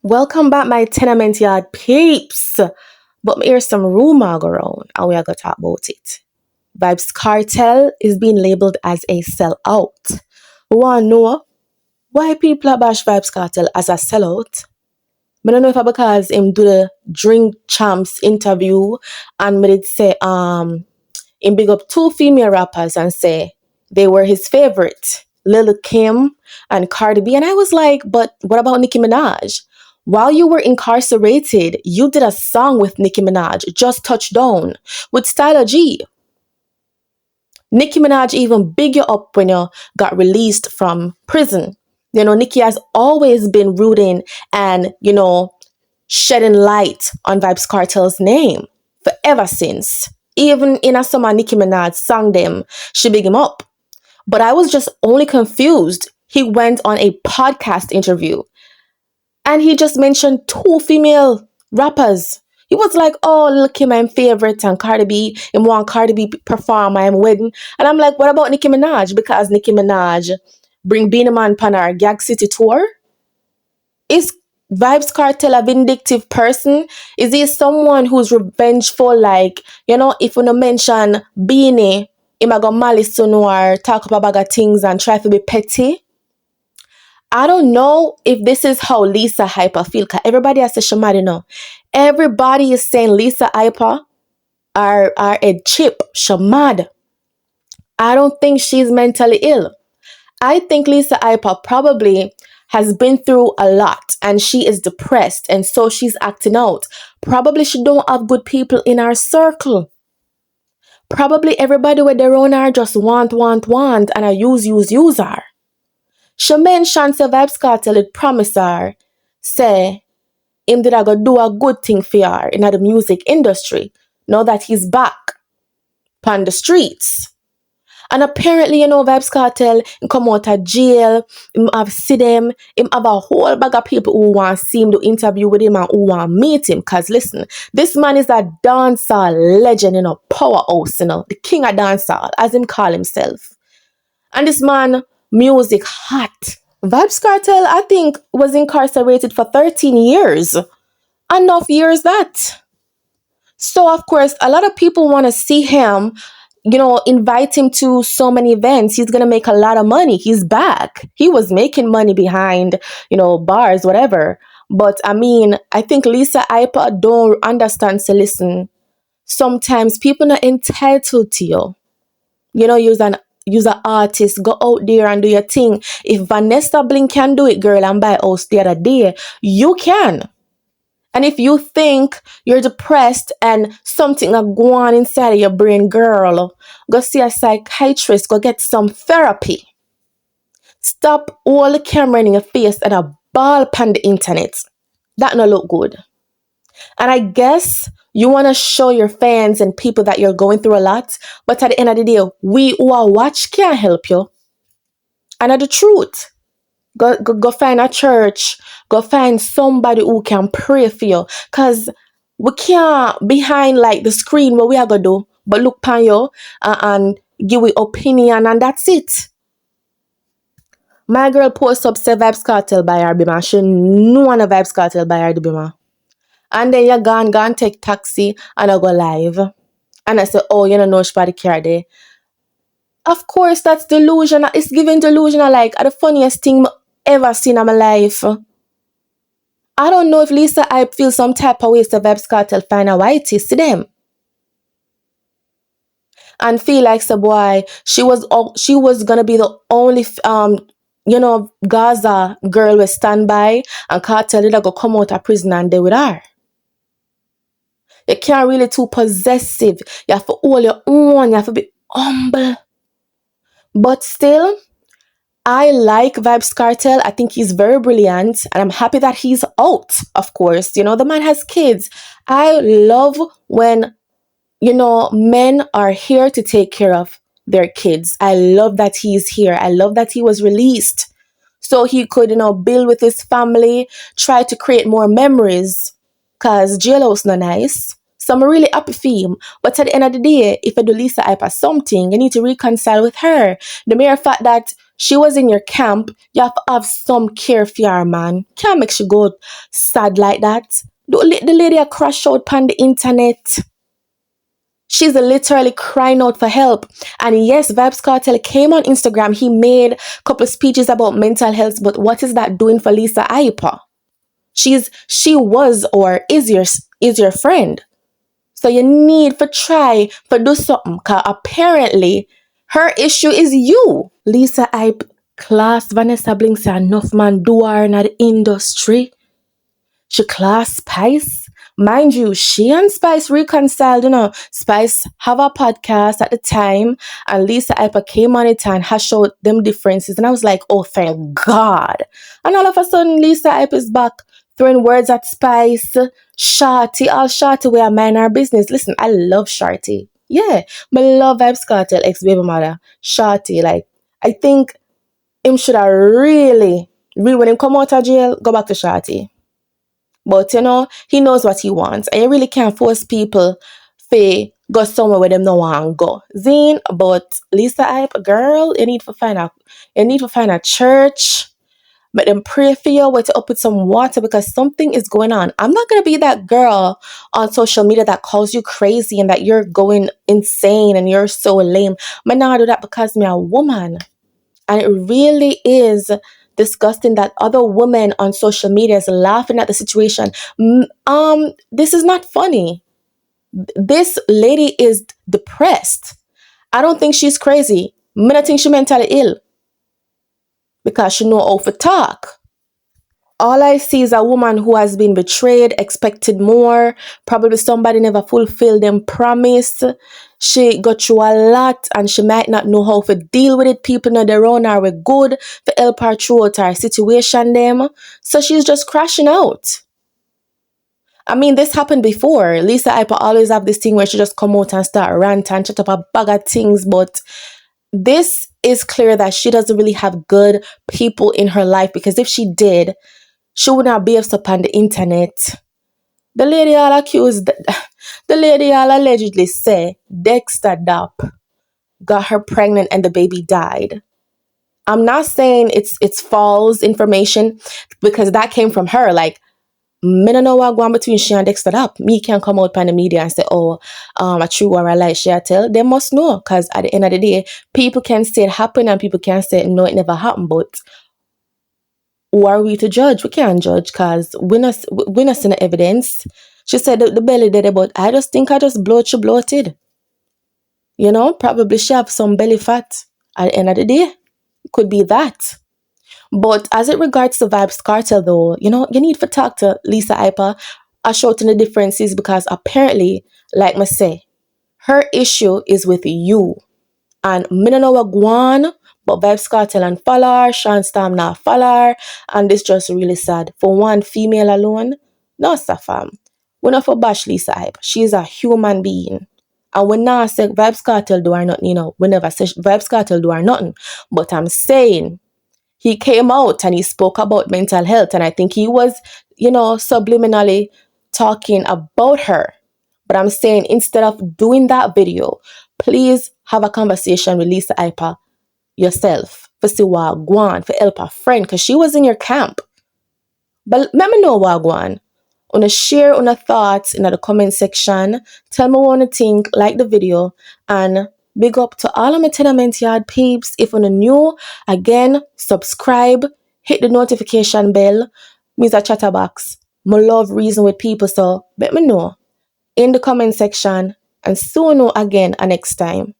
Welcome back, my tenement yard peeps. But here's some rumor go around, and we are gonna talk about it. Vybz Kartel is being labeled as a sellout. We wanna know why people are bash Vybz Kartel as a sellout. I don't know if I because him do the Drink Champs interview and me did say him big up two female rappers and say they were his favorite, Lil Kim and Cardi B. And I was like, but what about Nicki Minaj? While you were incarcerated, you did a song with Nicki Minaj, Just Touchdown, with Styler G. Nicki Minaj even big you up when you got released from prison. You know, Nicki has always been rooting and, shedding light on Vybz Kartel's name forever since. Even in a summer Nicki Minaj sang them, she big him up. But I was just only confused. He went on a podcast interview and he just mentioned two female rappers. He was like, oh, Lil Kim, I'm favorite, and Cardi B, and want Cardi B perform at my wedding. And I'm like, what about Nicki Minaj? Because Nicki Minaj bring Beenie Man pan our Gag City tour? Is Vybz Kartel a vindictive person? Is he someone who's revengeful? Like, if you mention Beanie, him a go malice or talk about bag of things and try to be petty? I don't know if this is how Lisa Hyper feel, because everybody has to she mad, Everybody is saying Lisa Hyper are a chip. She mad. I don't think she's mentally ill. I think Lisa Hyper probably has been through a lot and she is depressed and so she's acting out. Probably she don't have good people in her circle. Probably everybody with their own are just want and I use her. She mentioned say Vybz Kartel had promise her, say him did I go do a good thing for her in the music industry now that he's back on the streets. And apparently, Vybz Kartel come out of jail, him have see them, him have a whole bag of people who want to see him, do interview with him and who want to meet him. Because listen, this man is a dancehall legend, powerhouse, the king of dancehall, as him call himself. And this man, music hot. Vybz Kartel, I think, was incarcerated for 13 years. Enough years that. So, of course, a lot of people want to see him, invite him to so many events. He's going to make a lot of money. He's back. He was making money behind, bars, whatever. But, I think Lisa Hyper don't understand. So, listen, sometimes people are entitled to you. Use an artist, go out there and do your thing. If Vanessa Blink can do it, girl, and buy house the other day, you can. And if you think you're depressed and something are going on inside of your brain, girl, go see a psychiatrist, go get some therapy. Stop all the camera in your face and a ball pan the internet. That no look good. And I guess you want to show your fans and people that you're going through a lot, but at the end of the day, we who are watch can't help you. And that's the truth. Go find a church. Go find somebody who can pray for you. Because we can't behind like the screen what we are going to do, but look upon you and give you opinion and that's it. My girl posts up say Vybz Kartel by her bima. She know one of Vybz Kartel by her bima. And then you gone take taxi and I go live. And I say, oh, you don't know she body care there. Of course, that's delusional. It's giving delusional like the funniest thing ever seen in my life. I don't know if Lisa Hype feels some type of way to Vybz Kartel find a whitey to them. And feel like so boy, she was gonna be the only Gaza girl with stand by and Kartel did go come out of prison and they with her. You can't really too possessive. You have to hold your own. You have to be humble. But still, I like Vybz Kartel. I think he's very brilliant. And I'm happy that he's out, of course. The man has kids. I love when, men are here to take care of their kids. I love that he's here. I love that he was released. So he could, build with his family, try to create more memories. Because jailhouse not nice. So I'm really happy for him. But at the end of the day, if you do Lisa Hyper something, you need to reconcile with her. The mere fact that she was in your camp, you have to have some care for her, man. Can't make she go sad like that. The lady a crash out on the internet. She's literally crying out for help. And yes, Vybz Kartel came on Instagram. He made a couple of speeches about mental health. But what is that doing for Lisa Hyper? She was or is your friend. So you need to try to do something. Cause apparently her issue is you. Lisa Hype class Vanessa Bling say enough man do her in the industry. She class Spice. Mind you, she and Spice reconciled, Spice have a podcast at the time, and Lisa Hyper came on it and hashed out them differences. And I was like, oh, thank God. And all of a sudden, Lisa Hyper is back throwing words at Spice. Shorty, all Shorty, we are mind our business. Listen, I love Shorty. Yeah, but I love Vybz Kartel, ex-baby mother. Shorty, like, I think him should have really, when him come out of jail, go back to Shorty. But he knows what he wants. And you really can't force people to go somewhere where them no want go. Zine, but Lisa Hype, girl, you need to find a church. But them pray for you, wait to up with some water because something is going on. I'm not gonna be that girl on social media that calls you crazy and that you're going insane and you're so lame. But now I do that because me a woman. And it really is disgusting that other women on social media is laughing at the situation. This is not funny. This lady is depressed. I don't think she's crazy. I think she's mentally ill because she know how to talk. All I see is a woman who has been betrayed, expected more. Probably somebody never fulfilled them promise. She got through a lot and she might not know how to deal with it. People know their own are good to help her throughout her situation them. So she's just crashing out. I mean, this happened before. Lisa Hyper always have this thing where she just come out and start rant and chat up a bag of things. But this is clear that she doesn't really have good people in her life, because if she did, she would not be up on the internet. The lady all accused, the lady all allegedly say Dexter Dapp got her pregnant and the baby died. I'm not saying it's false information because that came from her. Like, me don't know what going between she and Dexter Dapp. Me can't come out on the media and say, a true or a lie she tell. They must know, because at the end of the day, people can say it happened and people can say no, it never happened. But who are we to judge? We can't judge because we not see the evidence. She said the belly did it, but I just think I just bloated. Probably she have some belly fat. At the end of the day, it could be that. But as it regards to Vybz Kartel though, you need to talk to Lisa Hyper, shouting the differences, because apparently, like I say, her issue is with you. And me don't know what go on, but Vybz Kartel and follow her, Sean Storm not follow her, and this just really sad. For one female alone, no fam. We not for bash Lisa Hype. She's a human being. And we not say Vybz Kartel do her nothing, we never say Vybz Kartel do her nothing. But I'm saying, he came out and he spoke about mental health, and I think he was, subliminally talking about her. But I'm saying, instead of doing that video, please have a conversation with Lisa Hyper yourself for see what go on, for help a friend, because she was in your camp. But let me know what go on. Wanna share on thoughts in the comment section. Tell me what you think, like the video, and big up to all of my tenement yard peeps. If you're new, again, subscribe, hit the notification bell. Me's a chatterbox. I love reason with people, so let me know in the comment section, and soon again next time.